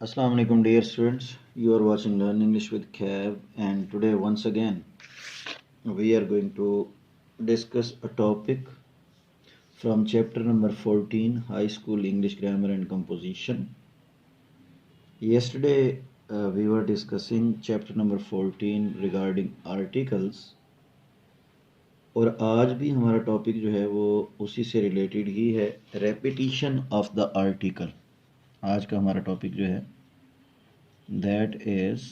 Assalamu alaikum dear students, you are watching Learn English with Kev, and today once again we are going to discuss a topic from chapter number 14, High School English Grammar and Composition. Yesterday we were discussing chapter number 14 regarding articles, और आज भी हमारा topic जो है वो उसी से related ही है, रेपिटिशन ऑफ द आर्टिकल। आज का हमारा टॉपिक जो है that is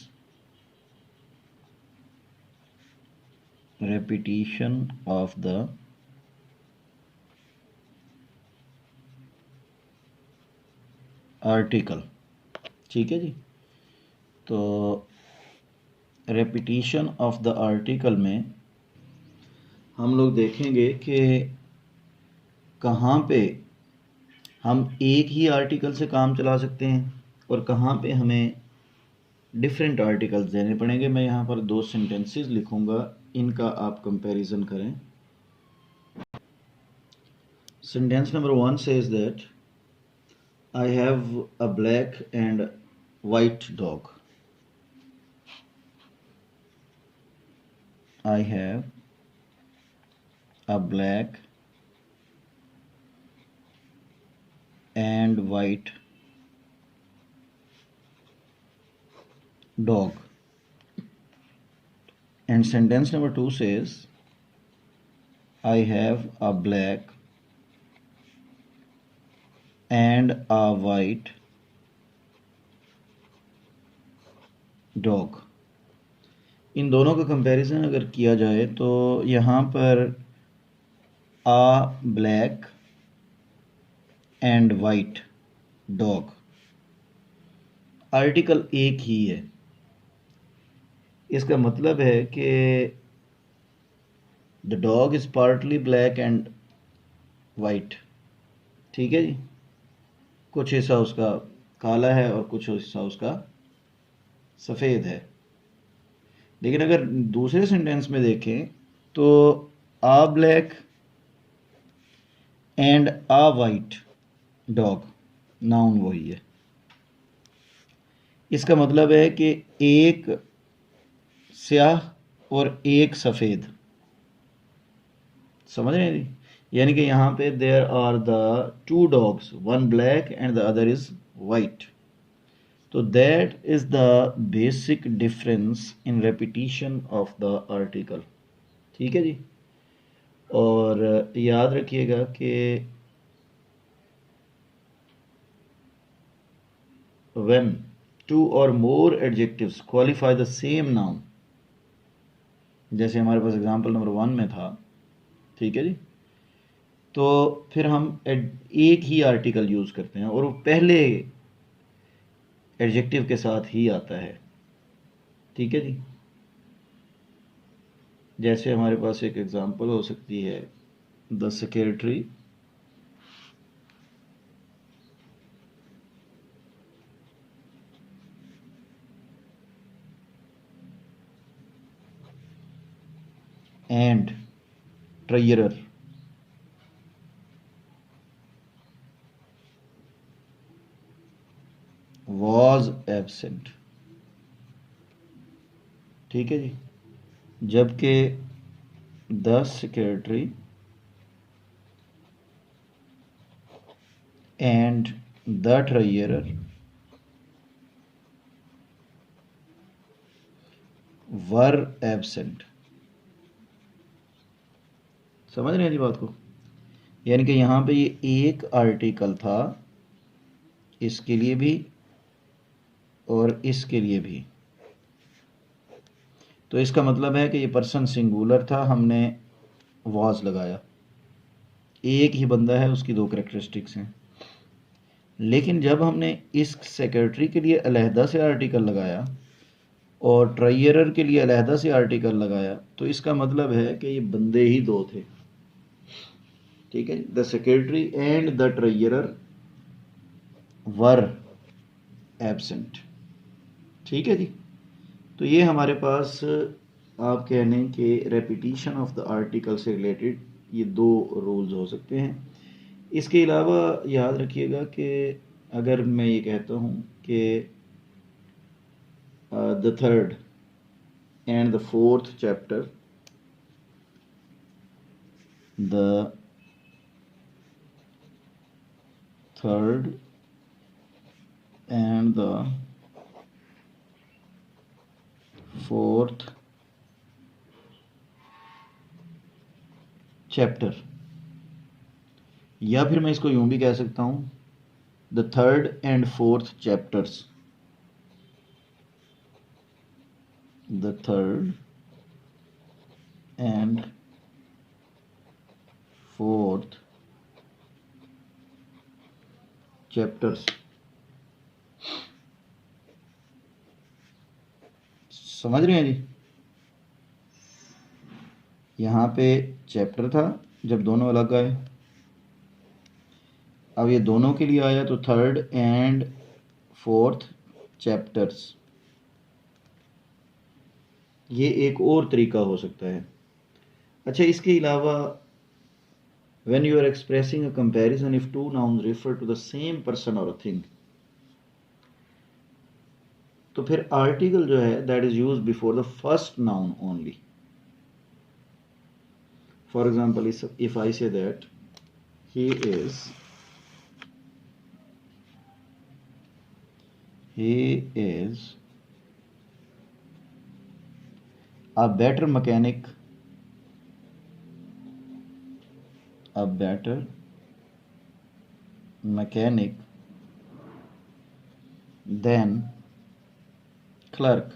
repetition of the article। ठीक है जी। तो repetition of the article में हम लोग देखेंगे कि कहाँ पे हम एक ही आर्टिकल से काम चला सकते हैं और कहाँ पे हमें डिफरेंट आर्टिकल्स देने पड़ेंगे। मैं यहाँ पर दो सेंटेंसेस लिखूँगा, इनका आप कंपैरिजन करें। Sentence number 1 says that I have a black and white dog. I have a black and white dog. And sentence number 2 says I have a black and a white dog। इन दोनों का comparison अगर किया जाए तो यहाँ पर a black and white dog article एक ही है। इसका मतलब है कि the dog is partly black and white. ठीक है जी, कुछ हिस्सा उसका काला है और कुछ हिस्सा उसका सफ़ेद है। लेकिन अगर दूसरे सेंटेंस में देखें तो a black and a white dog noun वही है। इसका मतलब है कि एक स्याह और एक सफ़ेद। समझ रहे हैं जी? यानी कि यहाँ पे there are the two dogs, one black and the other is white. तो that is the basic difference in repetition of the article. ठीक है जी। और याद रखिएगा कि व्हेन टू और more adjectives qualify the same noun, जैसे हमारे पास एग्जांपल नंबर 1 में था, ठीक है जी, तो फिर हम एक ही आर्टिकल यूज़ करते हैं और वो पहले एडजेक्टिव के साथ ही आता है। ठीक है जी। जैसे हमारे पास एक एग्जांपल हो सकती है the secretary and treasurer was absent। ठीक है जी। जबकि the secretary and the treasurer were absent. समझ रहे हैं जी बात को? यानी कि यहाँ पे ये एक आर्टिकल था, इसके लिए भी और इसके लिए भी। तो इसका मतलब है कि ये पर्सन सिंगुलर था, हमने वॉज लगाया। एक ही बंदा है, उसकी दो कैरेक्टरिस्टिक्स हैं। लेकिन जब हमने इस सेक्रेटरी के लिए अलहदा से आर्टिकल लगाया और ट्रेजरर के लिए अलहदा से आर्टिकल लगाया, तो इसका मतलब है कि ये बंदे ही दो थे। ठीक है, the secretary and the treasurer were absent. ठीक है जी। तो ये हमारे पास आप कह लें कि रेपिटिशन ऑफ द आर्टिकल से रिलेटेड ये दो रूल्स हो सकते हैं। इसके अलावा याद रखिएगा कि अगर मैं ये कहता हूँ कि the third and the fourth chapter, the third and the fourth chapter, या फिर मैं इसको यूं भी कह सकता हूँ the third and fourth chapters, the third and fourth chapters. समझ रहे हैं जी? यहाँ पे चैप्टर था जब दोनों अलग आए, अब ये दोनों के लिए आया तो थर्ड एंड फोर्थ चैप्टर्स। ये एक और तरीका हो सकता है। अच्छा, इसके अलावा when you are expressing a comparison if two nouns refer to the same person or a thing, तो फिर आर्टिकल जो है that is used before the first noun only. For example, if I say that he is a better mechanic than clerk,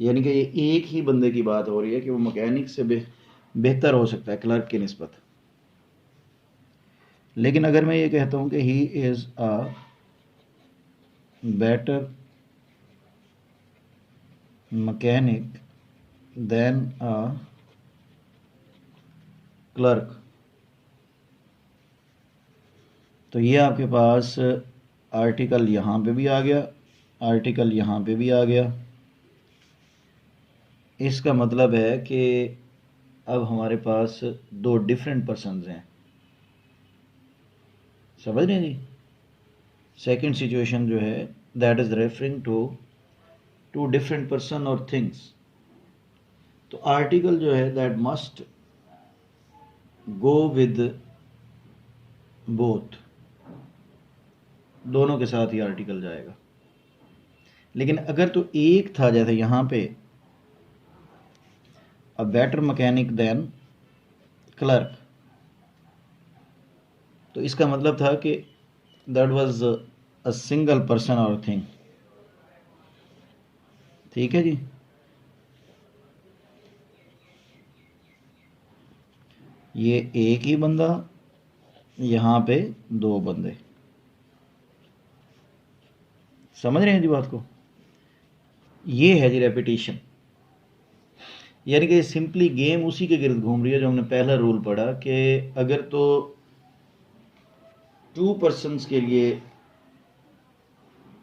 यानी कि ये एक ही बंदे की बात हो रही है कि वो मैकेनिक से बेहतर हो सकता है क्लर्क की निस्बत। लेकिन अगर मैं ये कहता हूँ कि he is a better mechanic than a clerk, तो ये आपके पास आर्टिकल यहाँ पे भी आ गया, आर्टिकल यहाँ पे भी आ गया। इसका मतलब है कि अब हमारे पास दो डिफरेंट पर्सन्स हैं। समझ रहे हैं जी? सेकंड सिचुएशन जो है that is referring to two different person और थिंग्स, तो आर्टिकल जो है that must go with both, दोनों के साथ ही आर्टिकल जाएगा। लेकिन अगर तो एक था जैसे यहाँ पे a better mechanic than clerk, तो इसका मतलब था कि that was a single person और थिंग। ठीक है जी? ये एक ही बंदा, यहाँ पे दो बंदे। समझ रहे हैं जी बात को? ये है जी रेपिटेशन, यानी कि सिंपली गेम उसी के गिर्द घूम रही है जो हमने पहला रूल पढ़ा कि अगर तो टू पर्सन्स के लिए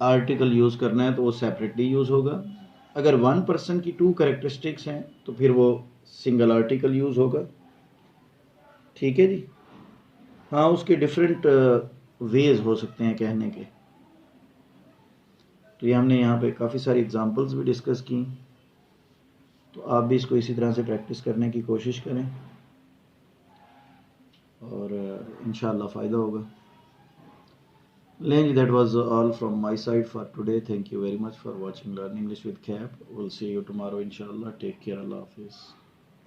आर्टिकल यूज़ करना है तो वो सेपरेटली यूज़ होगा। अगर वन पर्सन की टू कैरेक्टरिस्टिक्स हैं तो फिर वो सिंगल आर्टिकल यूज़ होगा। ठीक है जी? हाँ, उसके डिफरेंट वेज हो सकते हैं कहने के। तो ये हमने यहाँ पे काफ़ी सारी एग्जांपल्स भी डिस्कस की, तो आप भी इसको इसी तरह से प्रैक्टिस करने की कोशिश करें और इंशाल्लाह फ़ायदा होगा। Lenny, that was all from my side for today. Thank you very much for watching Learn English with Cap. We'll see you tomorrow, inshallah. Take care. Allah Hafiz.